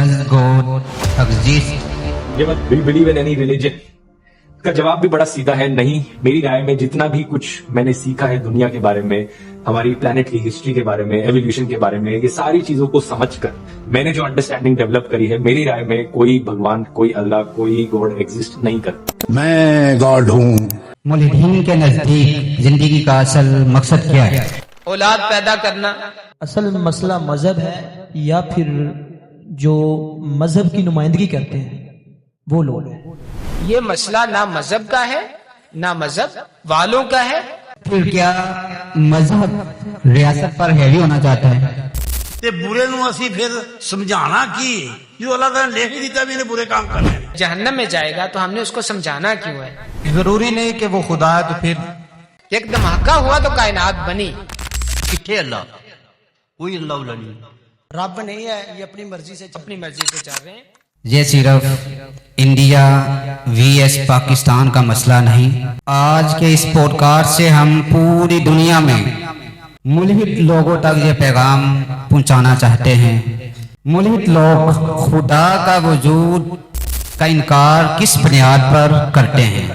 Does God exist? Do you believe in any religion? کا جواب بھی بڑا سیدھا ہے نہیں. میری رائے میں جتنا بھی کچھ میں نے سیکھا ہے دنیا کے بارے میں, ہماری پلانٹ کی ہسٹری کے بارے میں, ایولیوشن کے بارے میں, یہ ساری چیزوں کو سمجھ کر میں نے جو انڈرسٹینڈنگ ڈیولپ کری ہے, میری رائے میں کوئی بھگوان, کوئی اللہ, کوئی گاڈ ایگزسٹ نہیں کرتا. میں گاڈ ہوں. ملحدین کے نزدیک زندگی کا اصل مقصد کیا ہے؟ اولاد پیدا کرنا. اصل مسئلہ مذہب ہے یا پھر جو مذہب کی نمائندگی کرتے ہیں وہ لوگ ہیں. یہ مسئلہ نہ مذہب کا ہے نہ مذہب والوں کا ہے. پھر کیا مذہب ریاست پر ہیوی ہونا چاہتا ہے؟ تے برے نو اسی پھر سمجھانا کی جو اللہ تعالیٰ نے لکھ ہی دیتا بھی نے برے کام کرنے. جہنم میں جائے گا تو ہم نے اس کو سمجھانا کیوں ہے؟ ضروری نہیں کہ وہ خدا ہے تو پھر ایک دھماکہ ہوا تو کائنات بنی. کتنے اللہ کوئی اللہ نہیں. رب نہیں ہے, یہ اپنی مرضی سے اپنی مرضی سے چاہ رہے ہیں. یہ صرف انڈیا وی ایس پاکستان کا مسئلہ نہیں. آج کے اس پوڈ کاسٹ سے ہم پوری دنیا میں ملحد لوگوں تک یہ پیغام پہنچانا چاہتے ہیں. ملحد لوگ خدا کا وجود کا انکار کس بنیاد پر کرتے ہیں؟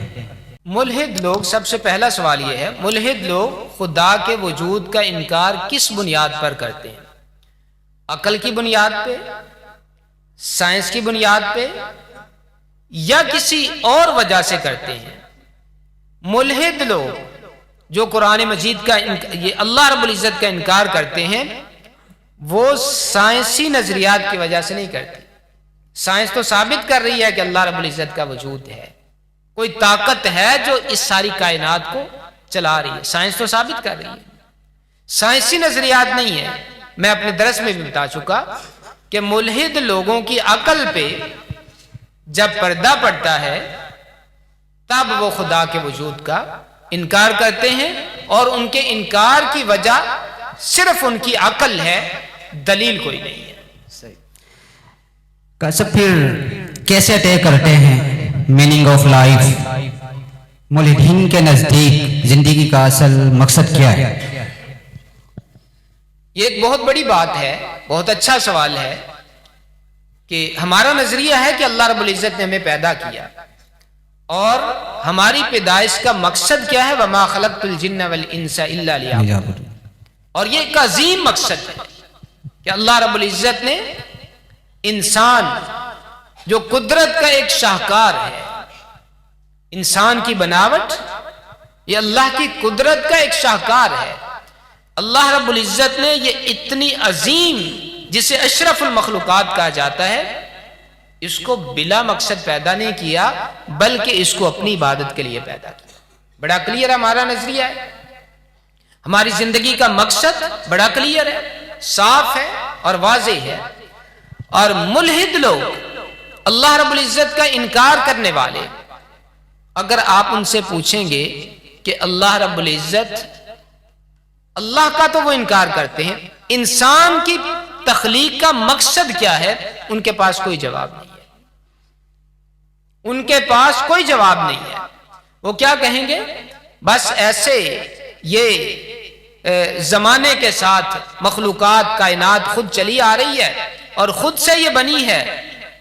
ملحد لوگ, سب سے پہلا سوال یہ ہے, ملحد لوگ خدا کے وجود کا انکار کس بنیاد پر کرتے ہیں؟ عقل کی بنیاد پہ, سائنس کی بنیاد پہ, یا کسی اور وجہ سے کرتے ہیں؟ ملحد لوگ جو قرآن مجید کا یہ اللہ رب العزت کا انکار کرتے ہیں وہ سائنسی نظریات کی وجہ سے نہیں کرتے. سائنس تو ثابت کر رہی ہے کہ اللہ رب العزت کا وجود ہے, کوئی طاقت ہے جو اس ساری کائنات کو چلا رہی ہے, سائنس تو ثابت کر رہی ہے. سائنسی نظریات نہیں ہے. میں اپنے درس میں بھی بتا چکا کہ ملحد لوگوں کی عقل پہ جب پردہ پڑتا ہے تب وہ خدا کے وجود کا انکار کرتے ہیں, اور ان کے انکار کی وجہ صرف ان کی عقل ہے, دلیل کوئی نہیں ہے. کسب پھر کیسے طے کرتے ہیں میننگ آف لائف؟ ملحدین کے نزدیک زندگی کا اصل مقصد کیا ہے؟ یہ ایک بہت بڑی بات ہے, بہت اچھا سوال ہے کہ ہمارا نظریہ ہے کہ اللہ رب العزت نے ہمیں پیدا کیا اور ہماری پیدائش کا مقصد کیا ہے, وما خلقت الجن والانس الا لیعبدون. اور یہ ایک عظیم مقصد ہے کہ اللہ رب العزت نے انسان جو قدرت کا ایک شاہکار ہے, انسان کی بناوٹ یہ اللہ کی قدرت کا ایک شاہکار ہے. اللہ رب العزت نے یہ اتنی عظیم, جسے اشرف المخلوقات کہا جاتا ہے, اس کو بلا مقصد پیدا نہیں کیا بلکہ اس کو اپنی عبادت کے لیے پیدا کیا. بڑا کلیئر ہمارا نظریہ ہے. ہماری زندگی کا مقصد بڑا کلیئر ہے, صاف ہے اور واضح ہے. اور ملحد لوگ, اللہ رب العزت کا انکار کرنے والے, اگر آپ ان سے پوچھیں گے کہ اللہ رب العزت, اللہ کا تو وہ انکار کرتے ہیں, انسان کی تخلیق کا مقصد کیا ہے, ان کے پاس کوئی جواب نہیں ہے. ان کے پاس کوئی جواب نہیں ہے. وہ کیا کہیں گے, بس ایسے یہ زمانے کے ساتھ مخلوقات کائنات خود چلی آ رہی ہے اور خود سے یہ بنی ہے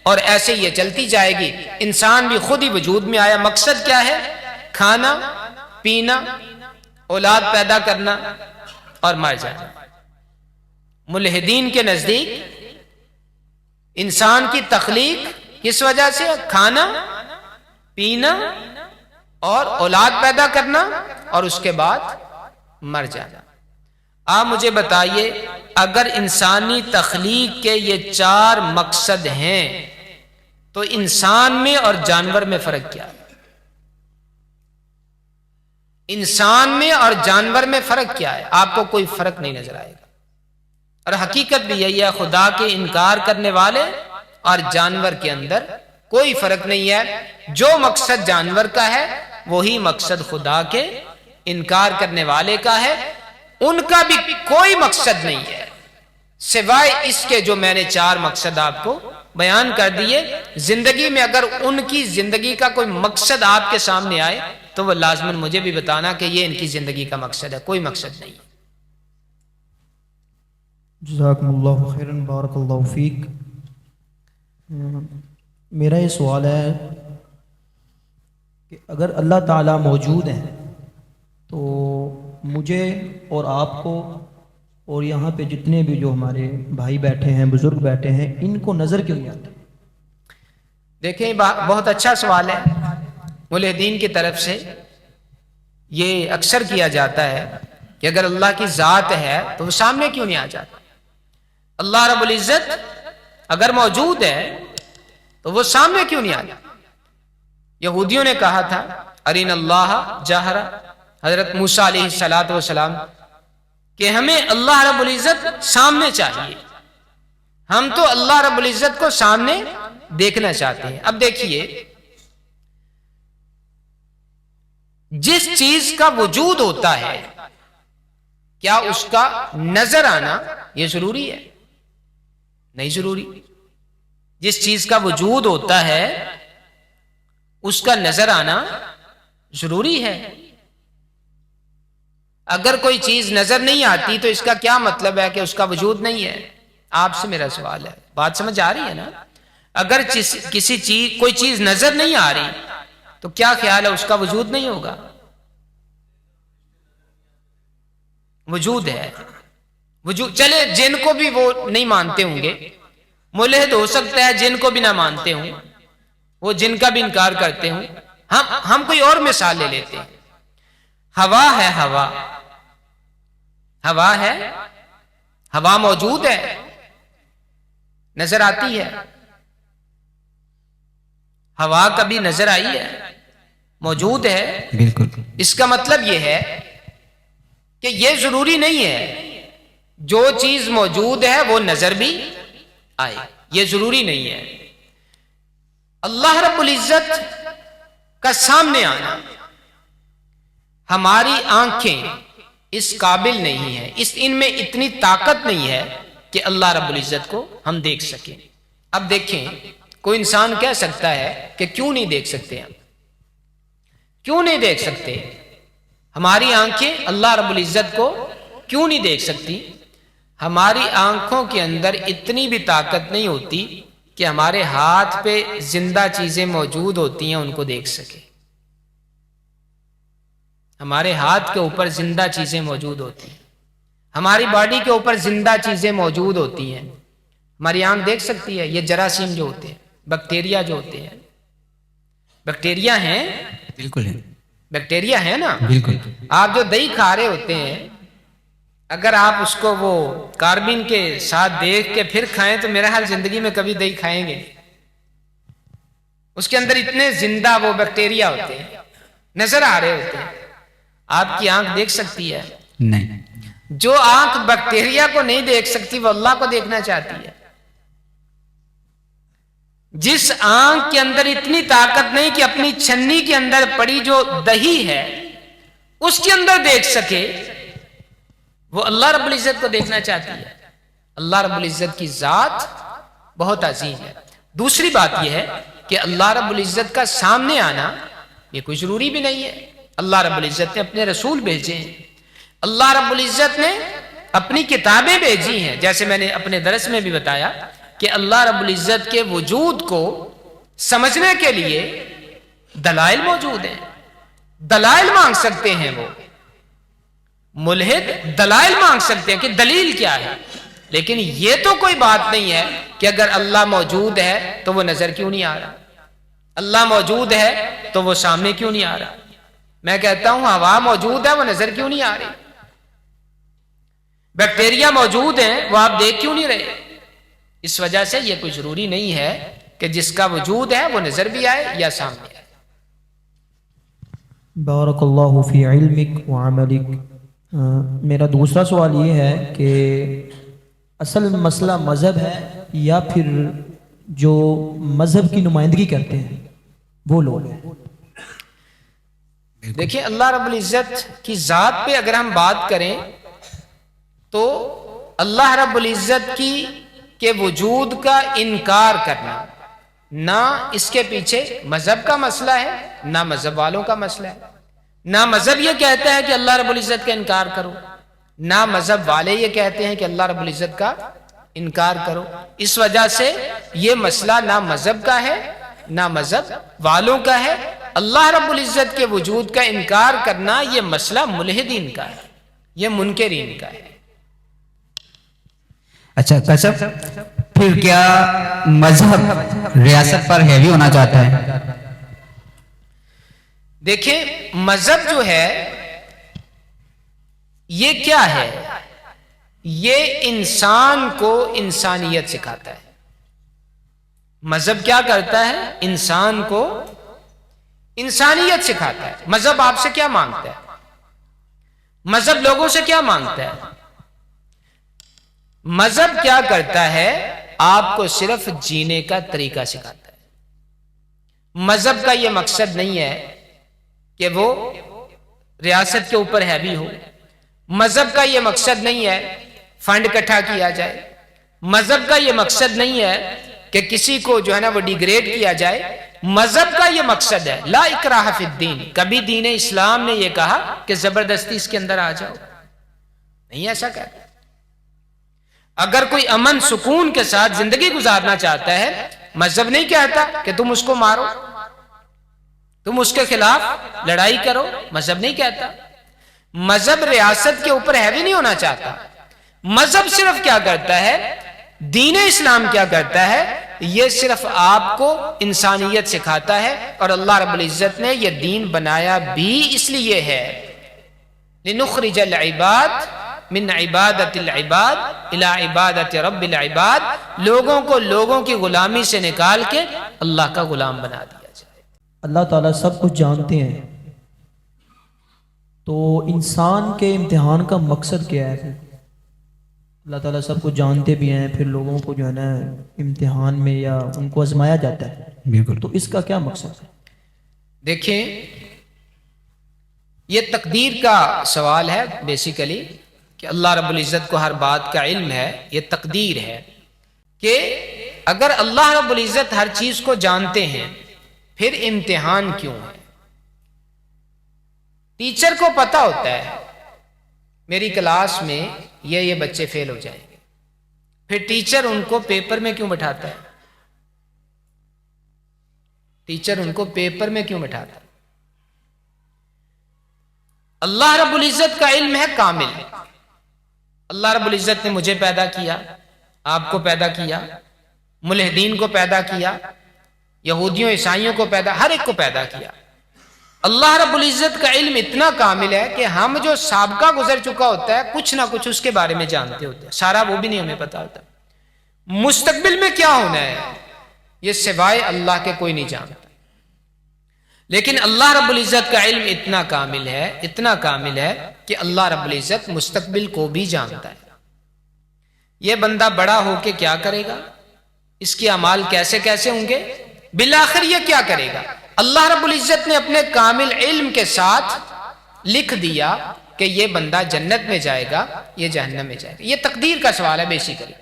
اور ایسے یہ چلتی جائے گی. انسان بھی خود ہی وجود میں آیا. مقصد کیا ہے, کھانا پینا, اولاد پیدا کرنا اور مر جانا. ملحدین کے نزدیک انسان کی تخلیق کس وجہ سے, کھانا پینا اور اولاد پیدا کرنا اور اس کے بعد مر جانا. آپ مجھے بتائیے, اگر انسانی تخلیق کے یہ 4 مقصد ہیں تو انسان میں اور جانور میں فرق کیا ہے؟ انسان میں اور جانور میں فرق کیا ہے؟ آپ کو کوئی فرق نہیں نظر آئے گا. اور حقیقت بھی یہی ہے, خدا کے انکار کرنے والے اور جانور کے اندر کوئی فرق نہیں ہے. جو مقصد جانور کا ہے وہی مقصد خدا کے انکار کرنے والے کا ہے. ان کا بھی کوئی مقصد نہیں ہے سوائے اس کے جو میں نے 4 مقصد آپ کو بیان کر دیے. زندگی میں اگر ان کی زندگی کا کوئی مقصد آپ کے سامنے آئے تو وہ لازماً مجھے بھی بتانا کہ یہ ان کی زندگی کا مقصد ہے. کوئی مقصد نہیں. جزاکم اللہ خیرن، بارک اللہ فیک. میرا یہ سوال ہے کہ اگر اللہ تعالیٰ موجود ہیں تو مجھے اور آپ کو اور یہاں پہ جتنے بھی جو ہمارے بھائی بیٹھے ہیں، بزرگ بیٹھے ہیں، ان کو نظر کیوں نہیں آتی؟ دیکھیں بہت اچھا سوال ہے، ملحدین کی طرف سے یہ اکثر کیا جاتا ہے کہ اگر اللہ کی ذات ہے تو وہ سامنے کیوں نہیں آ جاتا؟ اللہ رب العزت اگر موجود ہے تو وہ سامنے کیوں نہیں آ جاتا؟ یہودیوں نے کہا تھا ارین اللہ جاہرا، حضرت موسیٰ علیہ السلام کہ ہمیں اللہ رب العزت سامنے چاہیے، ہم تو اللہ رب العزت کو سامنے دیکھنا چاہتے ہیں۔ اب دیکھیے، جس چیز کا وجود ہوتا ہے کیا اس کا نظر آنا یہ ضروری ہے؟ نہیں ضروری۔ جس چیز کا وجود ہوتا ہے اس کا نظر آنا ضروری ہے۔ اگر کوئی چیز نظر نہیں آتی تو اس کا کیا مطلب ہے کہ اس کا وجود نہیں ہے؟ آپ سے میرا سوال ہے، بات سمجھ آ رہی ہے نا؟ اگر کوئی چیز نظر نہیں آ رہی تو کیا خیال ہے اس کا وجود نہیں ہوگا؟ وجود ہے، وجود۔ چلے جن کو بھی وہ نہیں مانتے ہوں گے، ملحد ہو سکتا ہے جن کو بھی نہ مانتے ہوں، وہ جن کا بھی انکار کرتے ہوں۔ ہم کوئی اور مثال لے لیتے ہیں۔ ہوا ہے، ہوا ہے، ہوا موجود ہے، نظر آتی ہے؟ ہوا کبھی نظر آئی ہے؟ موجود ہے۔ بالکل۔ اس کا مطلب یہ ہے کہ یہ ضروری نہیں ہے جو چیز موجود ہے وہ نظر بھی آئے، یہ ضروری نہیں ہے۔ اللہ رب العزت کا سامنے آنا، ہماری آنکھیں اس قابل نہیں ہے، ان میں اتنی طاقت نہیں ہے کہ اللہ رب العزت کو ہم دیکھ سکیں۔ اب دیکھیں، کوئی انسان کہہ سکتا ہے کہ کیوں نہیں دیکھ سکتے ہم؟ کیوں نہیں دیکھ سکتے؟ ہماری آنکھیں اللہ رب العزت کو کیوں نہیں دیکھ سکتی؟ ہماری آنکھوں کے اندر اتنی بھی طاقت نہیں ہوتی کہ ہمارے ہاتھ پہ زندہ چیزیں موجود ہوتی ہیں ان کو دیکھ سکے۔ ہمارے ہاتھ کے اوپر زندہ چیزیں موجود ہوتی ہیں، ہماری باڈی کے اوپر زندہ چیزیں موجود ہوتی ہیں، ہماری آنکھ دیکھ سکتی ہے۔ یہ جراثیم جو ہوتے ہیں، بیکٹیریا جو ہوتے ہیں، بیکٹیریا ہیں، بالکل ہے، بیکٹیریا ہے نا؟ بالکل۔ آپ جو دہی کھا رہے ہوتے ہیں، اگر آپ اس کو وہ کاربین کے ساتھ دیکھ کے پھر کھائیں تو میرا حال زندگی میں کبھی دہی کھائیں گے۔ اس کے اندر اتنے زندہ وہ بیکٹیریا ہوتے ہیں، نظر آ رہے ہوتے ہیں۔ آپ کی آنکھ دیکھ سکتی ہے؟ نہیں۔ جو آنکھ بیکٹیریا کو نہیں دیکھ سکتی وہ اللہ کو دیکھنا چاہتی ہے۔ جس آنکھ کے اندر اتنی طاقت نہیں کہ اپنی چھنی کے اندر پڑی جو دہی ہے اس کے اندر دیکھ سکے، وہ اللہ رب العزت کو دیکھنا چاہتی ہے۔ اللہ رب العزت کی ذات بہت عظیم ہے۔ دوسری بات یہ ہے کہ اللہ رب العزت کا سامنے آنا یہ کوئی ضروری بھی نہیں ہے۔ اللہ رب العزت نے اپنے رسول بھیجے ہیں، اللہ رب العزت نے اپنی کتابیں بھیجی ہیں۔ جیسے میں نے اپنے درس میں بھی بتایا کہ اللہ رب العزت کے وجود کو سمجھنے کے لیے دلائل موجود ہیں، دلائل مانگ سکتے ہیں۔ وہ ملحد دلائل مانگ سکتے ہیں کہ دلیل کیا ہے، لیکن یہ تو کوئی بات نہیں ہے کہ اگر اللہ موجود ہے تو وہ نظر کیوں نہیں آ رہا، اللہ موجود ہے تو وہ سامنے کیوں نہیں آ رہا۔ میں کہتا ہوں ہوا موجود ہے، وہ نظر کیوں نہیں آ رہی؟ بیکٹیریا موجود ہیں، وہ آپ دیکھ کیوں نہیں رہے؟ اس وجہ سے یہ کوئی ضروری نہیں ہے کہ جس کا وجود ہے وہ نظر بھی آئے یا سامنے آئے۔ بارک اللہ فی علمک وعملک۔ میرا دوسرا سوال یہ ہے کہ اصل مسئلہ مذہب ہے یا پھر جو مذہب کی نمائندگی کرتے ہیں وہ لوگ ہیں؟ دیکھیں، اللہ رب العزت کی ذات پہ اگر ہم بات کریں تو اللہ رب العزت کے وجود کا انکار کرنا نہ اس کے پیچھے مذہب کا مسئلہ ہے نہ مذہب والوں کا مسئلہ ہے۔ نہ مذہب یہ کہتا ہے کہ اللہ رب العزت کا انکار کرو، نہ مذہب والے یہ کہتے ہیں کہ اللہ رب العزت کا انکار کرو. اس وجہ سے یہ مسئلہ نہ مذہب کا ہے نہ مذہب والوں کا ہے. اللہ رب العزت کے وجود کا انکار کرنا یہ مسئلہ ملحدین کا ہے, یہ منکرین کا ہے. اچھا کشف, پھر کیا مذہب ریاست پر ہیوی ہونا چاہتا ہے؟ دیکھیں مذہب جو ہے یہ کیا ہے؟ یہ انسان کو انسانیت سکھاتا ہے. مذہب کیا کرتا ہے؟ انسان کو انسانیت سکھاتا ہے. مذہب آپ سے کیا مانگتا ہے؟ مذہب لوگوں سے کیا مانگتا ہے؟ مذہب کیا کرتا ہے؟ آپ کو صرف جینے کا طریقہ سکھاتا ہے. مذہب کا یہ مقصد نہیں ہے کہ وہ ریاست کے اوپر ہیوی ہو. مذہب کا یہ مقصد نہیں ہے فنڈ اکٹھا کیا جائے. مذہب کا یہ مقصد نہیں ہے کہ کسی کو جو ہے نا وہ ڈیگریڈ کیا جائے. مذہب کا یہ مقصد ہے لا اکراہ فی الدین. کبھی دین اسلام نے یہ کہا کہ زبردستی اس کے اندر آ جاؤ, نہیں ایسا کہتا. اگر کوئی امن سکون کے ساتھ زندگی گزارنا چاہتا ہے, مذہب نہیں کہتا کہ تم اس کو مارو, تم اس کے خلاف لڑائی کرو. مذہب نہیں کہتا. مذہب ریاست کے اوپر ہیوی نہیں ہونا چاہتا. مذہب صرف کیا کرتا ہے, دین اسلام کیا کرتا ہے, یہ صرف آپ کو انسانیت سکھاتا ہے. اور اللہ رب العزت نے یہ دین بنایا بھی اس لیے ہے لنخرج العباد من عبادت العباد الى عبادت رب العباد. لوگوں کو لوگوں کی غلامی سے نکال کے اللہ کا غلام بنا دیا جائے. اللہ تعالیٰ سب کچھ جانتے ہیں, تو انسان کے امتحان کا مقصد کیا ہے؟ اللہ تعالیٰ سب کچھ جانتے بھی ہیں, پھر لوگوں کو جو ہے نا امتحان میں یا ان کو آزمایا جاتا ہے. بالکل. تو اس کا کیا مقصد ہے؟ دیکھیں یہ تقدیر کا سوال ہے بیسیکلی, کہ اللہ رب العزت کو ہر بات کا علم ہے. یہ تقدیر ہے کہ اگر اللہ رب العزت ہر چیز کو جانتے ہیں پھر امتحان کیوں ہے؟ ٹیچر کو پتا ہوتا ہے میری کلاس میں یہ بچے فیل ہو جائیں گے, پھر ٹیچر ان کو پیپر میں کیوں بٹھاتا ہے؟ ٹیچر ان کو پیپر میں کیوں بٹھاتا ہے؟ اللہ رب العزت کا علم ہے کامل. اللہ رب العزت نے مجھے پیدا کیا, آپ کو پیدا کیا, ملحدین کو پیدا کیا, یہودیوں عیسائیوں کو پیدا, ہر ایک کو پیدا کیا. اللہ رب العزت کا علم اتنا کامل ہے کہ ہم جو سابقہ گزر چکا ہوتا ہے کچھ نہ کچھ اس کے بارے میں جانتے ہوتے ہیں, سارا وہ بھی نہیں ہمیں پتا ہوتا. مستقبل میں کیا ہونا ہے یہ سوائے اللہ کے کوئی نہیں جانتا. لیکن اللہ رب العزت کا علم اتنا کامل ہے, اتنا کامل ہے کہ اللہ رب العزت مستقبل کو بھی جانتا ہے. یہ بندہ بڑا ہو کے کیا کرے گا, اس کے اعمال کیسے کیسے ہوں گے, بالآخر یہ کیا کرے گا. اللہ رب العزت نے اپنے کامل علم کے ساتھ لکھ دیا کہ یہ بندہ جنت میں جائے گا, یہ جہنم میں جائے گا. یہ تقدیر کا سوال ہے بیسیکلی.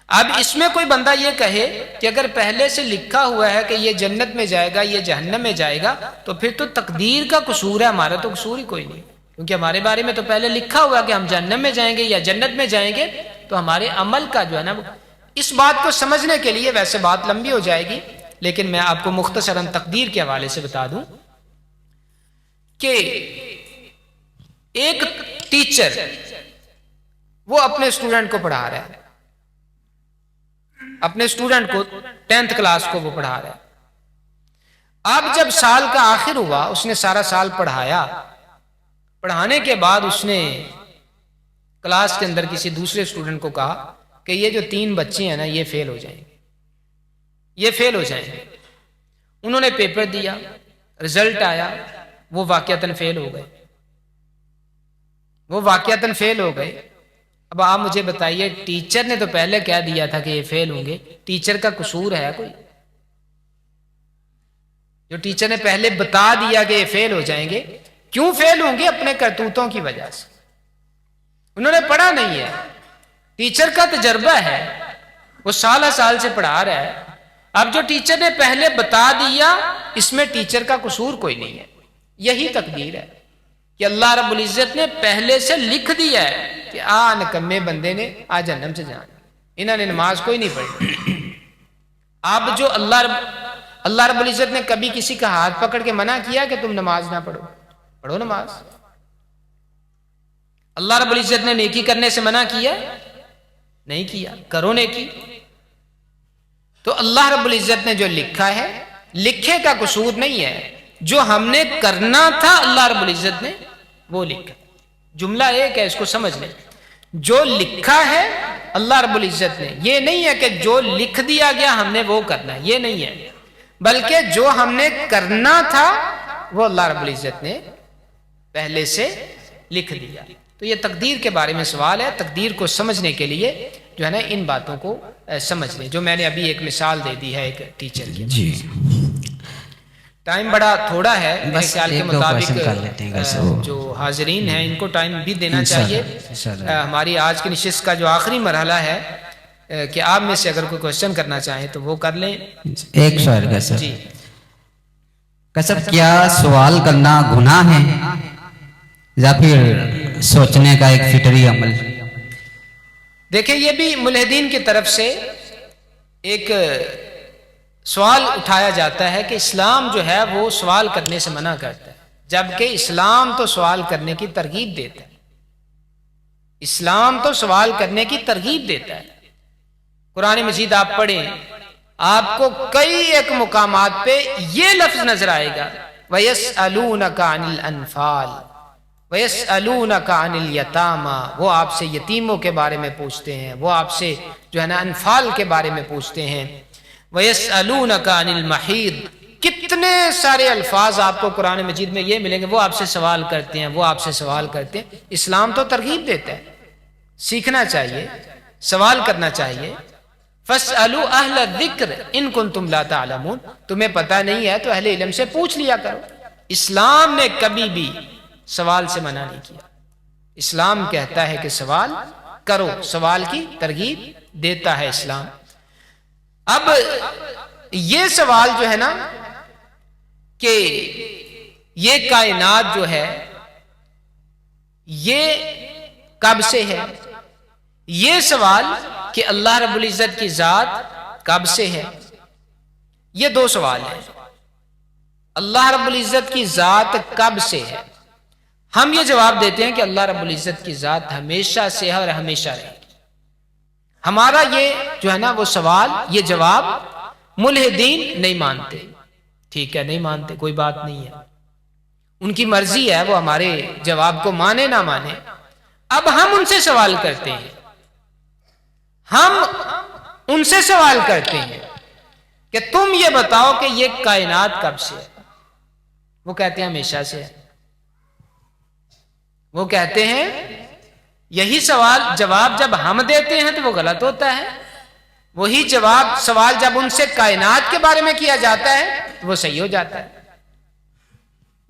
اب اس میں کوئی بندہ یہ کہے کہ اگر پہلے سے لکھا ہوا ہے کہ یہ جنت میں جائے گا, یہ جہنم میں جائے گا, تو پھر تو تقدیر کا قصور ہے, ہمارا تو قصور ہی کوئی نہیں, کیونکہ ہمارے بارے میں تو پہلے لکھا ہوا کہ ہم جہنم میں جائیں گے یا جنت میں جائیں گے. تو ہمارے عمل کا جو ہے نا, اس بات کو سمجھنے کے لیے ویسے بات لمبی ہو جائے گی, لیکن میں آپ کو مختصراً تقدیر کے حوالے سے بتا دوں کہ ایک ٹیچر وہ اپنے اسٹوڈنٹ کو پڑھا رہا ہے, اپنے اسٹوڈنٹ کو 10th کلاس کو وہ پڑھا رہا ہے. اب جب سال کا آخر ہوا, اس نے سارا سال پڑھایا, پڑھانے کے بعد اس نے کلاس کے اندر کسی دوسرے اسٹوڈنٹ کو کہا کہ یہ جو 3 بچے ہیں نا یہ فیل ہو جائیں گے, یہ فیل ہو جائیں گے. انہوں نے پیپر دیا, رزلٹ آیا, وہ واقعتاً فیل ہو گئے, وہ واقعتاً فیل ہو گئے. اب آپ مجھے بتائیے, ٹیچر نے تو پہلے کہہ دیا تھا کہ یہ فیل ہوں گے, ٹیچر کا قصور ہے کوئی؟ جو ٹیچر نے پہلے بتا دیا کہ یہ فیل ہو جائیں گے, کیوں فیل ہوں گے؟ اپنے کرتوتوں کی وجہ سے. انہوں نے پڑھا نہیں ہے, ٹیچر کا تجربہ ہے, وہ سالہ سال سے پڑھا رہا ہے. اب جو ٹیچر نے پہلے بتا دیا اس میں ٹیچر کا قصور کوئی نہیں ہے. یہی تقدیر ہے کہ اللہ رب العزت نے پہلے سے لکھ دیا ہے کہ نکمے بندے نے جہنم سے جانا, انہوں نے نماز کوئی نہیں پڑھی. اب جو اللہ رب العزت نے کبھی کسی کا ہاتھ پکڑ کے منع کیا کہ تم نماز نہ پڑھو؟ پڑھو نماز. اللہ رب العزت نے نیکی کرنے سے منع کیا؟ نہیں کیا. کرو نیکی. تو اللہ رب العزت نے جو لکھا ہے، لکھے کا قصور نہیں ہے، جو ہم نے کرنا تھا اللہ رب العزت نے وہ لکھا. جملہ ایک ہے، اس کو سمجھ لیں. جو لکھا ہے اللہ رب العزت نے، یہ نہیں ہے کہ جو لکھ دیا گیا ہم نے وہ کرنا ہے، یہ نہیں ہے، بلکہ جو ہم نے کرنا تھا وہ اللہ رب العزت نے پہلے سے لکھ دیا. تو یہ تقدیر کے بارے میں سوال ہے. تقدیر کو سمجھنے کے لیے جو ہے نا ان باتوں کو سمجھ لیں، جو میں نے ابھی ایک مثال دے دی ہے ایک ٹیچر کی. جی ٹائم بڑا تھوڑا ہے، میرے بس خیال کے ایک دو مطابق question کر لیتے ہیں ویسے. جو حاضرین ہیں ان کو ٹائم بھی دینا چاہیے. انشاءاللہ. ہماری آج کی نشست کا جو آخری مرحلہ ہے کہ آپ میں سے اگر کوئی کوشچن کرنا چاہیں تو وہ کر لیں. ایک سوال کا سر. جی کسب کیا سوال کرنا گناہ ہے یا پھر سوچنے کا ایک فطری عمل؟ دیکھیں، یہ بھی ملحدین کی طرف سے ایک سوال اٹھایا جاتا ہے کہ اسلام جو ہے وہ سوال کرنے سے منع کرتا ہے، جبکہ اسلام تو سوال کرنے کی ترغیب دیتا ہے. اسلام تو سوال کرنے کی ترغیب دیتا ہے. قرآن مجید آپ پڑھیں، آپ کو کئی ایک مقامات پہ یہ لفظ نظر آئے گا، وَيَسْأَلُونَكَ عَنِ الْأَنْفَالِ وَيَسْأَلُونَكَ عَنِ الْيَتَامَى، وہ آپ سے یتیموں کے بارے میں پوچھتے ہیں، وہ آپ سے جو ہے نا انفال کے بارے میں پوچھتے ہیں. وَيَسْأَلُونَكَ عَنِ الْمَحِيضِ، کتنے سارے الفاظ آپ کو قرآن مجید میں یہ ملیں گے، وہ آپ سے سوال کرتے ہیں، وہ آپ سے سوال کرتے ہیں. اسلام تو ترغیب دیتا ہے، سیکھنا چاہیے، سوال کرنا چاہیے. فَاسْأَلُوا أَهْلَ الذِّكْرِ إِن كُنتُمْ لَا تَعْلَمُونَ، تمہیں پتہ نہیں ہے تو اہل علم سے پوچھ لیا کرو. اسلام نے کبھی بھی سوال سے منع نہیں کیا. اسلام کہتا ہے کہ سوال کرو، سوال کی ترغیب دیتا ہے اسلام. اب یہ سوال جو ہے نا کہ یہ کائنات جو ہے یہ کب سے ہے، یہ سوال کہ اللہ رب العزت کی ذات کب سے ہے، یہ دو سوال ہیں. اللہ رب العزت کی ذات کب سے ہے، ہم یہ جواب دیتے ہیں کہ اللہ رب العزت کی ذات ہمیشہ سے ہے اور ہمیشہ رہے گی. ہمارا یہ جو ہے نا وہ سوال، یہ جواب ملحدین نہیں مانتے. ٹھیک ہے، نہیں مانتے، کوئی بات نہیں ہے، ان کی مرضی ہے، وہ ہمارے جواب کو مانے نہ مانے. اب ہم ان سے سوال کرتے ہیں، ہم ان سے سوال کرتے ہیں کہ تم یہ بتاؤ کہ یہ کائنات کب سے ہے. وہ کہتے ہیں ہمیشہ سے ہے. وہ کہتے ہیں یہی جواب جب ہم دیتے ہیں تو وہ غلط ہوتا ہے، وہی سوال جب ان سے کائنات کے بارے میں کیا جاتا ہے تو وہ صحیح ہو جاتا ہے.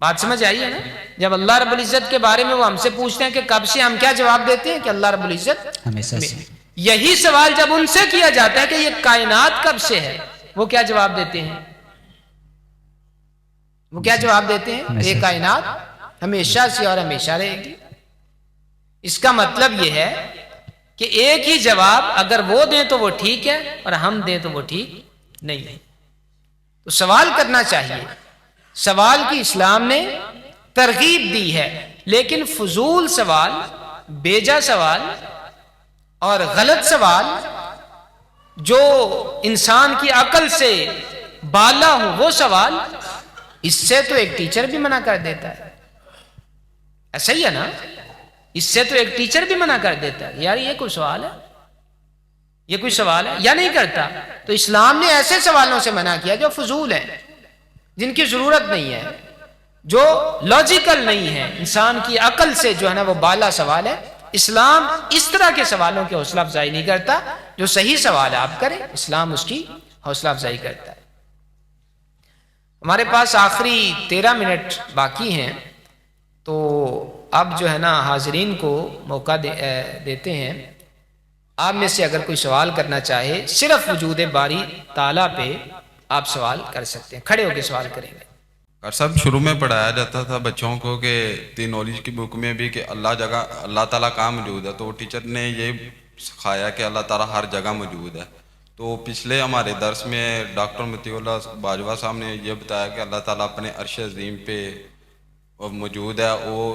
بات سمجھ آئی ہے نا؟ جب اللہ رب العزت کے بارے میں وہ ہم سے پوچھتے ہیں کہ کب سے، ہم کیا جواب دیتے ہیں کہ اللہ رب العزت ہمیشہ سے. یہی سوال جب ان سے کیا جاتا ہے کہ یہ کائنات کب سے ہے، وہ کیا جواب دیتے ہیں؟ وہ کیا جواب دیتے ہیں؟ یہ کائنات ہمیشہ سے اور ہمیشہ رہے گی. اس کا مطلب یہ ہے کہ ایک ہی جواب اگر وہ دیں تو وہ ٹھیک ہے اور ہم دیں تو وہ ٹھیک نہیں ہے. تو سوال کرنا چاہیے، سوال کی اسلام نے ترغیب دی ہے، لیکن فضول سوال، بیجا سوال اور غلط سوال جو انسان کی عقل سے بالا ہو، وہ سوال، اس سے تو ایک ٹیچر بھی منع کر دیتا ہے. ایسا ہی ہے نا؟ اس سے تو ایک ٹیچر بھی منع کر دیتا ہے، یار یہ کوئی سوال ہے، یہ کوئی سوال ہے، یا نہیں کرتا. تو اسلام نے ایسے سوالوں سے منع کیا جو فضول ہیں، جن کی ضرورت نہیں ہے، جو لاجیکل نہیں ہے، انسان کی عقل سے جو ہے نا وہ بالا سوال ہے. اسلام اس طرح کے سوالوں کی حوصلہ افزائی نہیں کرتا. جو صحیح سوال ہے آپ کریں، اسلام اس کی حوصلہ افزائی کرتا ہے. ہمارے پاس آخری 13 منٹ باقی ہیں، تو اب جو ہے نا حاضرین کو موقع دیتے ہیں. آپ میں سے اگر کوئی سوال کرنا چاہے، صرف وجود باری تعالیٰ پہ آپ سوال کر سکتے ہیں، کھڑے ہو کے سوال کریں گے. اور سب شروع میں پڑھایا جاتا تھا بچوں کو کہ دی نالج کی بک میں بھی کہ اللہ تعالیٰ کہاں موجود ہے، تو ٹیچر نے یہ سکھایا کہ اللہ تعالیٰ ہر جگہ موجود ہے. تو پچھلے ہمارے درس میں ڈاکٹر مطیع اللہ باجوہ صاحب نے یہ بتایا کہ اللہ تعالیٰ اپنے عرش عظیم پہ موجود ہے. وہ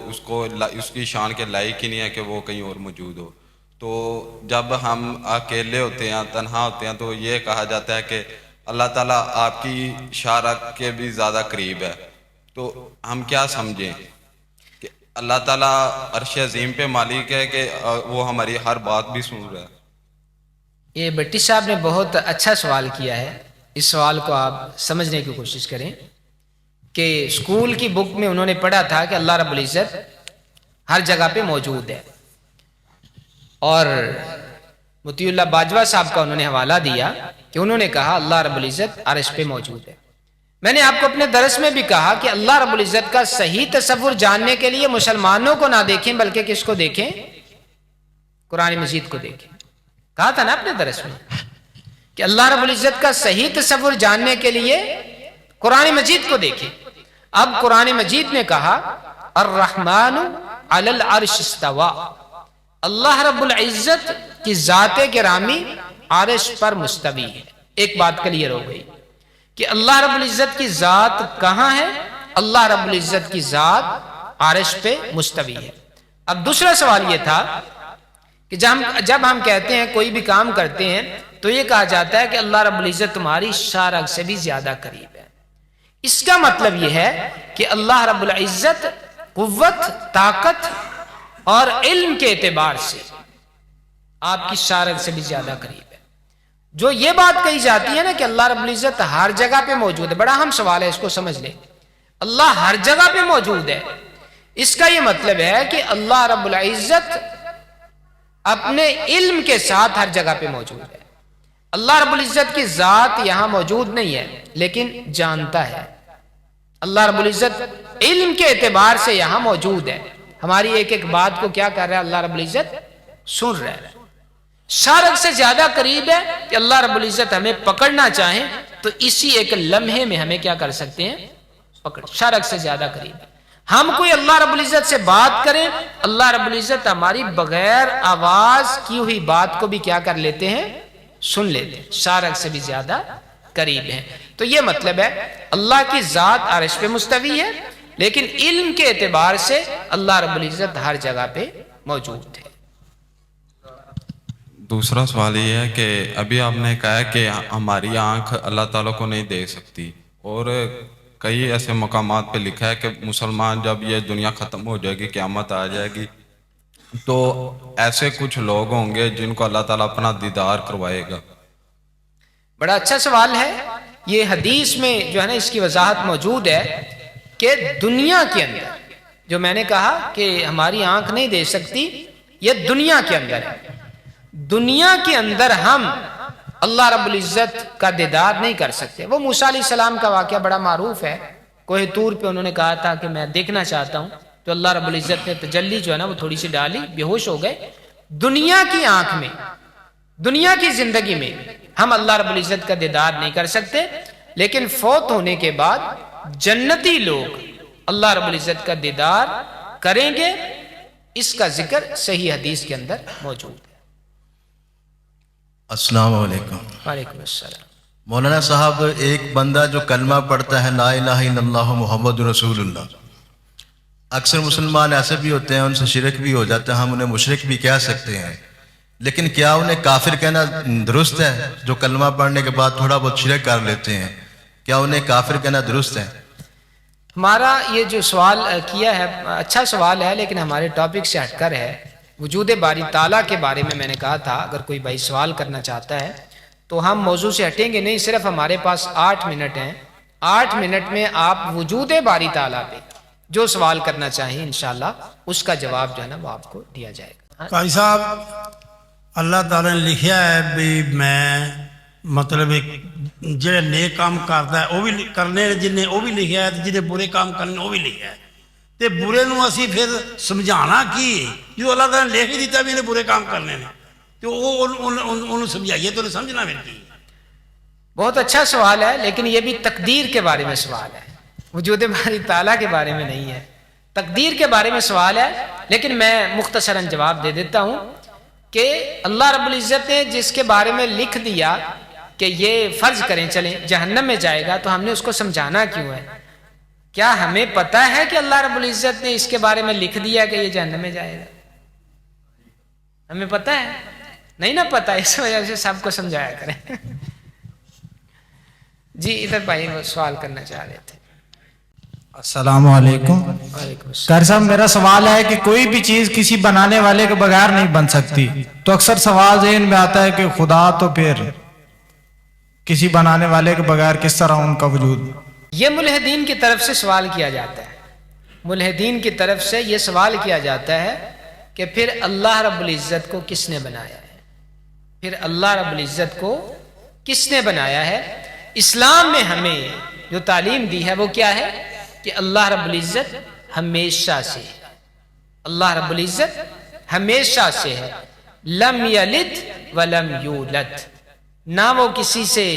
اس کی شان کے لائق ہی نہیں ہے کہ وہ کہیں اور موجود ہو. تو جب ہم اکیلے ہوتے ہیں، تنہا ہوتے ہیں، تو یہ کہا جاتا ہے کہ اللہ تعالیٰ آپ کی شارک کے بھی زیادہ قریب ہے. تو ہم کیا سمجھیں کہ اللہ تعالیٰ عرش عظیم پہ مالک ہے کہ وہ ہماری ہر بات بھی سن رہا ہے؟ یہ بٹی صاحب نے بہت اچھا سوال کیا ہے. اس سوال کو آپ سمجھنے کی کوشش کریں کہ اسکول کی بک میں انہوں نے پڑھا تھا کہ اللہ رب العزت ہر جگہ پہ موجود ہے، اور مطیع اللہ باجوہ صاحب کا انہوں نے حوالہ دیا کہ انہوں نے کہا اللہ رب العزت عرش پہ موجود ہے. میں نے آپ کو اپنے درس میں بھی کہا کہ اللہ رب العزت کا صحیح تصور جاننے کے لیے مسلمانوں کو نہ دیکھیں بلکہ کس کو دیکھیں؟ قرآن مجید کو دیکھیں. کہا تھا نا اپنے درس میں کہ اللہ رب العزت کا صحیح تصور جاننے کے لیے قرآن مجید کو دیکھیں. اب قرآن مجید نے کہا الرحمن علی العرش استوى، اللہ رب العزت کی ذات گرامی عرش پر مستوی ہے. ایک بات کلیئر ہو گئی کہ اللہ رب العزت کی ذات کہاں ہے؟ اللہ رب العزت کی ذات عرش پہ مستوی ہے. اب دوسرا سوال یہ تھا کہ جب ہم کہتے ہیں کوئی بھی کام کرتے ہیں تو یہ کہا جاتا ہے کہ اللہ رب العزت تمہاری شارک سے بھی زیادہ قریب ہے. اس کا مطلب یہ ہے کہ اللہ رب العزت قوت، طاقت اور علم کے اعتبار سے آپ کی شارک سے بھی زیادہ قریب ہے. جو یہ بات کہی جاتی ہے نا کہ اللہ رب العزت ہر جگہ پہ موجود ہے، بڑا اہم سوال ہے، اس کو سمجھ لیں. اللہ ہر جگہ پہ موجود ہے، اس کا یہ مطلب ہے کہ اللہ رب العزت اپنے علم کے ساتھ ہر جگہ پہ موجود ہے. اللہ رب العزت کی ذات یہاں موجود نہیں ہے لیکن جانتا ہے. اللہ رب العزت علم کے اعتبار سے یہاں موجود ہے. ہماری ایک ایک بات کو کیا کر رہا ہے؟ اللہ رب العزت سن رہا ہے. شارک سے زیادہ قریب ہے کہ اللہ رب العزت ہمیں پکڑنا چاہیں تو اسی ایک لمحے میں ہمیں کیا کر سکتے ہیں؟ پکڑ. شارک سے زیادہ قریب ہے. ہم کوئی اللہ رب العزت سے بات کریں، اللہ رب العزت ہماری بغیر آواز کی ہوئی بات کو بھی کیا کر لیتے ہیں؟ سن لیتے ہیں. شارک سے بھی زیادہ قریب ہیں. تو یہ مطلب ہے اللہ کی ذات عرش پہ مستوی ہے لیکن علم کے اعتبار سے اللہ رب العزت ہر جگہ پہ موجود ہے. دوسرا سوال یہ ہے کہ ابھی آپ نے کہا کہ ہماری آنکھ اللہ تعالیٰ کو نہیں دیکھ سکتی، اور کئی ایسے مقامات پہ لکھا ہے کہ مسلمان جب یہ دنیا ختم ہو جائے گی، قیامت آ جائے گی، تو ایسے کچھ لوگ ہوں گے جن کو اللہ تعالیٰ اپنا دیدار کروائے گا. بڑا اچھا سوال ہے. یہ حدیث میں جو ہے نا اس کی وضاحت موجود ہے کہ دنیا کے اندر جو میں نے کہا کہ ہماری آنکھ نہیں دیکھ سکتی، یہ دنیا کے اندر ہے. دنیا کے اندر ہم اللہ رب العزت کا دیدار نہیں کر سکتے. وہ موسیٰ علیہ السلام کا واقعہ بڑا معروف ہے. کوہ طور پہ انہوں نے کہا تھا کہ میں دیکھنا چاہتا ہوں، تو اللہ رب العزت نے تجلی جو ہے نا وہ تھوڑی سی ڈالی، بے ہوش ہو گئے. دنیا کی آنکھ میں، دنیا کی زندگی میں ہم اللہ رب العزت کا دیدار نہیں کر سکتے، لیکن فوت ہونے کے بعد جنتی لوگ اللہ رب العزت کا دیدار کریں گے. اس کا ذکر صحیح حدیث کے اندر موجود ہے. السلام علیکم. وعلیکم السلام. مولانا صاحب، ایک بندہ جو کلمہ پڑھتا ہے لا الہ الا اللہ محمد رسول اللہ، اکثر مسلمان ایسے بھی ہوتے ہیں ان سے شرک بھی ہو جاتا ہے، ہم انہیں مشرک بھی کہہ سکتے ہیں، لیکن کیا انہیں کافر کہنا درست ہے؟ جو کلمہ پڑھنے کے بعد تھوڑا بہت شرک کر لیتے ہیں، کیا انہیں کافر کہنا درست ہے؟ ہمارا یہ جو سوال کیا ہے اچھا سوال ہے، لیکن ہمارے ٹاپک سے ہٹ کر ہے. وجود باری تعالیٰ کے بارے میں نے کہا تھا اگر کوئی بھائی سوال کرنا چاہتا ہے تو ہم موضوع سے ہٹیں گے نہیں. صرف ہمارے پاس 8 منٹ ہیں. 8 منٹ میں آپ وجود باری تعالیٰ پہ جو سوال کرنا چاہیں انشاءاللہ اس کا جواب جو ہے نا وہ آپ کو دیا جائے گا. قاضی صاحب، اللہ تعالیٰ نے لکھیا ہے بھی میں مطلب ایک جڑے نیک کام کرتا ہے وہ بھی کرنے جنہیں وہ بھی لکھیا ہے، جنہیں برے کام کرنے وہ بھی لکھیا ہے. تے برے نو اسی پھر سمجھانا کی جو اللہ تعالیٰ نے لکھ ہی دیتا بھی انہیں برے کام کرنے نے، تو وہ انہوں سمجھائیے تو انہیں سمجھنا پھر کی. بہت اچھا سوال ہے، لیکن یہ بھی تقدیر کے بارے میں سوال ہے، وجود باری تعالیٰ کے بارے میں نہیں ہے. تقدیر کے بارے میں سوال ہے، لیکن میں مختصراً جواب دے دیتا ہوں کہ اللہ رب العزت نے جس کے بارے میں لکھ دیا کہ یہ فرض کریں چلیں جہنم میں جائے گا، تو ہم نے اس کو سمجھانا کیوں ہے؟ کیا ہمیں پتہ ہے کہ اللہ رب العزت نے اس کے بارے میں لکھ دیا کہ یہ جہنم میں جائے گا؟ ہمیں پتہ ہے؟ نہیں نا پتہ، اس وجہ سے سب کو سمجھایا کریں۔ جی ادھر بھائی وہ سوال کرنا چاہ رہے تھے۔ السلام علیکم۔ وعلیکم السلام۔ قاری صاحب میرا سوال ہے کہ کوئی بھی چیز کسی بنانے والے کے بغیر نہیں بن سکتی، تو اکثر سوال ذہن میں آتا ہے کہ خدا تو پھر کسی بنانے والے کے بغیر کس طرح ان کا وجود؟ یہ ملحدین کی طرف سے سوال کیا جاتا ہے، ملحدین کی طرف سے یہ سوال کیا جاتا ہے کہ پھر اللہ رب العزت کو کس نے بنایا ہے؟ پھر اللہ رب العزت کو کس نے بنایا ہے؟ اسلام میں ہمیں جو تعلیم دی ہے وہ کیا ہے کہ اللہ رب العزت ہمیشہ سے، اللہ رب العزت ہمیشہ سے ہے، لم یلد ولم یولد، نہ وہ کسی سے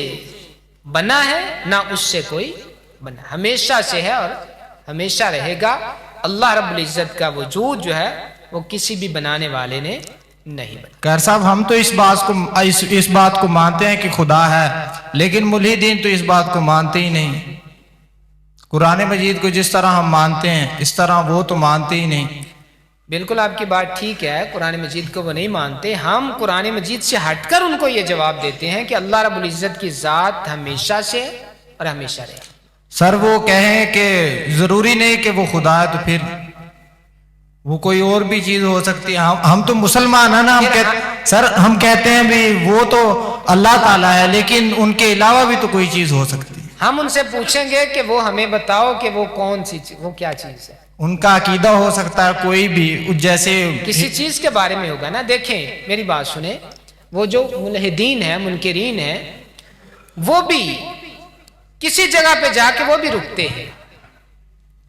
بنا ہے نہ اس سے کوئی بنا، ہمیشہ سے ہے اور ہمیشہ رہے گا۔ اللہ رب العزت کا وجود جو ہے وہ کسی بھی بنانے والے نے نہیں بنا۔ قاری صاحب ہم تو اس بات کو مانتے ہیں کہ خدا ہے، لیکن ملحدین تو اس بات کو مانتے ہی نہیں۔ قرآن مجید کو جس طرح ہم مانتے ہیں اس طرح وہ تو مانتے ہی نہیں۔ بالکل آپ کی بات ٹھیک ہے، قرآن مجید کو وہ نہیں مانتے، ہم قرآن مجید سے ہٹ کر ان کو یہ جواب دیتے ہیں کہ اللہ رب العزت کی ذات ہمیشہ سے اور ہمیشہ رہے۔ سر وہ کہیں کہ ضروری نہیں کہ وہ خدا ہے، تو پھر وہ کوئی اور بھی چیز ہو سکتی ہے۔ ہم تو مسلمان ہیں نا، سر ہم کہتے ہیں بھی وہ تو اللہ تعالیٰ ہے، لیکن ان کے علاوہ بھی تو کوئی چیز ہو سکتی ہے۔ ہم ان سے پوچھیں گے کہ وہ ہمیں بتاؤ کہ وہ کون سی وہ کیا چیز ہے۔ ان کا عقیدہ ہو سکتا ہے کوئی بھی، جیسے کسی چیز کے بارے میں ہوگا نا۔ دیکھیں میری بات سنیں، وہ جو ملحدین ہیں، منکرین ہیں، وہ بھی کسی جگہ پہ جا کے وہ بھی رکتے ہیں،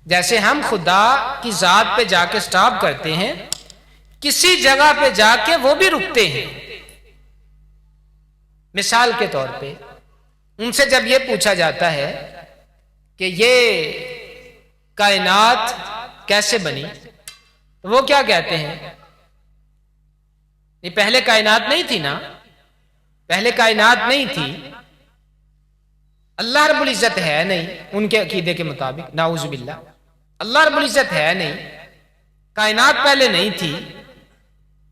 جیسے ہم خدا کی ذات پہ جا کے سٹاپ کرتے ہیں، کسی جگہ پہ جا کے وہ بھی رکتے ہیں۔ مثال کے طور پہ ان سے جب یہ پوچھا جاتا ہے کہ یہ کائنات کیسے بنی، تو وہ کیا کہتے ہیں؟ یہ پہلے کائنات نہیں تھی نا، پہلے کائنات نہیں تھی، اللہ رب العزت ہے نہیں، ان کے عقیدے کے مطابق، نعوذ باللہ، اللہ رب العزت ہے نہیں، کائنات پہلے نہیں تھی،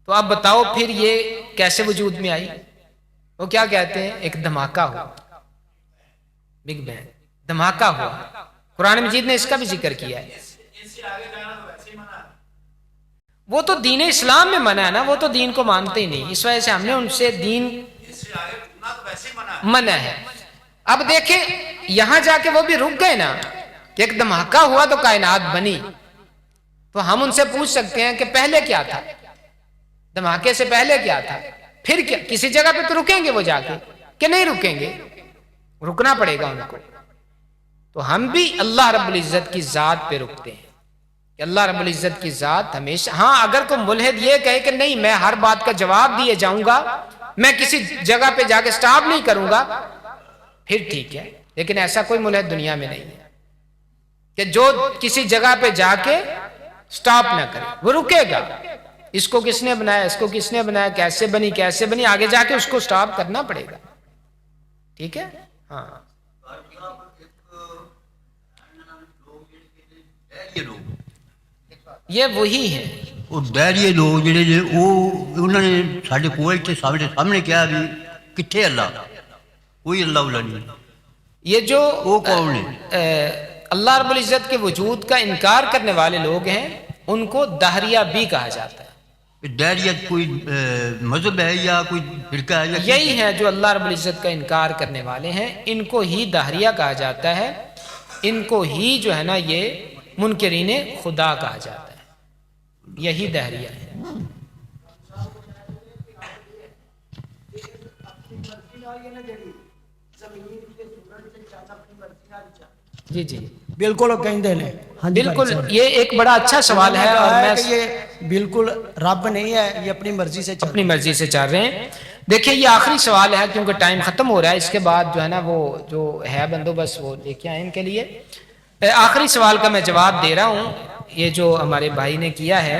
تو اب بتاؤ پھر یہ کیسے وجود میں آئی؟ وہ کیا کہتے ہیں؟ ایک دھماکہ ہوا، بگ بینگ، دھماکہ ہوا۔ قرآن مجید نے اس کا بھی ذکر کیا ہے۔ وہ تو دین اسلام میں منع ہے نا، وہ تو دین کو مانتے ہی نہیں، اس وجہ سے ہم نے ان سے دین منع ہے۔ اب دیکھیں یہاں جا کے وہ بھی رک گئے نا کہ ایک دھماکہ ہوا تو کائنات بنی، تو ہم ان سے پوچھ سکتے ہیں کہ پہلے کیا تھا، دھماکے سے پہلے کیا تھا، پھر کیا؟ کسی جگہ پہ تو رکیں گے وہ جا کے کہ نہیں رکیں گے؟ رکنا پڑے گا ان کو۔ تو ہم بھی اللہ رب العزت کی ذات پہ رکتے ہیں کہ اللہ رب العزت کی ذات ہمیشہ۔ ہاں اگر کوئی ملحد یہ کہے کہ نہیں میں ہر بات کا جواب دیے جاؤں گا، میں کسی جگہ پہ جا کے سٹاپ نہیں کروں گا، پھر ٹھیک ہے، لیکن ایسا کوئی ملحد دنیا میں نہیں ہے کہ جو کسی جگہ پہ جا کے سٹاپ نہ کرے، وہ رکے گا۔ اس کو کس نے بنایا، اس کو کس نے بنایا، کیسے بنی، کیسے بنی، آگے جا کے اس کو سٹاپ کرنا پڑے گا۔ ٹھیک ہے؟ ہاں یہ وہی ہیں وہ دائریے لوگ جڑے نے انہوں نے سارے کول کے سامنے کیا بھی کتنے اللہ، کوئی اللہ والا نہیں۔ یہ جو وہ کون ہے؟ اللہ رب العزت کے وجود کا انکار کرنے والے لوگ ہیں، ان کو دہریہ بھی کہا جاتا ہے۔ دائریت کوئی مذہب ہے یا کوئی فرقہ ہے یا یہی ہے جو اللہ رب العزت کا انکار کرنے والے ہیں، ان کو ہی دہریہ کہا جاتا ہے، ان کو ہی جو ہے نا یہ منکرین خدا کہا جاتا ہے، یہی دہریہ ہے۔ جی جی بالکل وہ کہیں نے بالکل، یہ ایک بڑا اچھا سوال ہے، اور میں یہ بالکل رب نہیں ہے، یہ اپنی مرضی سے اپنی مرضی سے چل رہے ہیں۔ دیکھیں یہ آخری سوال ہے کیونکہ ٹائم ختم ہو رہا ہے، اس کے بعد جو ہے نا وہ جو ہے بندوبست وہ لے کے آئیں ان کے لیے۔ آخری سوال کا میں جواب دے رہا ہوں، یہ جو ہمارے بھائی نے کیا ہے،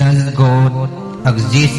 Does God exist?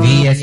vs